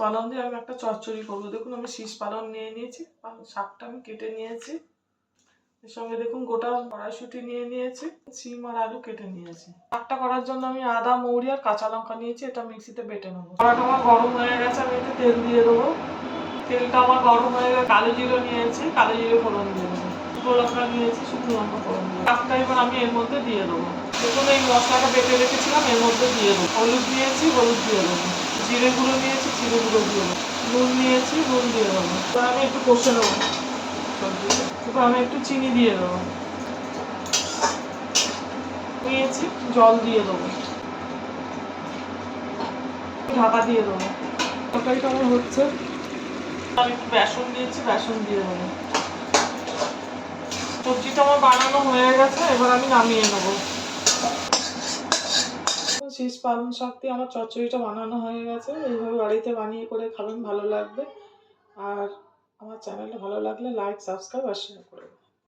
পালং দিয়ে আমি একটা চচ্চড়ি করবো। দেখুন আমি শীষ পালং নিয়ে নিয়েছি, শাকটা আমি কেটে নিয়েছি। এর সঙ্গে দেখুন গোটা কড়াইশুঁটি নিয়ে নিয়েছি, সিম আর আলু কেটে নিয়েছি। শাকটা করার জন্য আমি আদা, মৌরি আর কাঁচা লঙ্কা নিয়েছি, এটা মিক্সিতে বেটে নেবো। কড়াটা আমার গরম হয়ে গেছে, আমি একটু তেল দিয়ে দেবো। তেলটা আমার গরম হয়ে গেছে, কালো জিরে নিয়েছি, কালো জিরে ফোড়ন দিয়ে দেবো। শুকনো লঙ্কা নিয়েছি, শুকনো লঙ্কা ফোড়ন দিয়ে শাকটা এবার আমি এর মধ্যে দিয়ে দেবো। দেখুন এই মশলাটা বেটে রেখেছিলাম, এর মধ্যে দিয়ে দেবো। হলুদ নিয়েছি, হলুদ দিয়ে দেবো। জিরে গুঁড়ো নিয়েছি, জিরে গুঁড়ো দিয়ে দেবো। নুন নিয়েছি, নুন দিয়ে দেবো। এবার আমি একটু কষে নেবো সবজিটা। এবার আমি একটু চিনি দিয়ে দেবো। নিয়েছি, জল দিয়ে দেবো, ঢাকা দিয়ে দেবো। তরকারিটা আমার হচ্ছে। আমি একটু বেসন দিয়েছি, বেসন দিয়ে দেবো। সবজিটা আমার বানানো হয়ে গেছে, এবার আমি নামিয়ে নেবো। শীষ পালং শাক দিয়ে আমার চচ্চড়িটা বানানো হয়ে গেছে। এইভাবে বাড়িতে বানিয়ে করে খাবেন, ভালো লাগবে। আর আমার চ্যানেলটা ভালো লাগলে লাইক, সাবস্ক্রাইব আর শেয়ার করুন।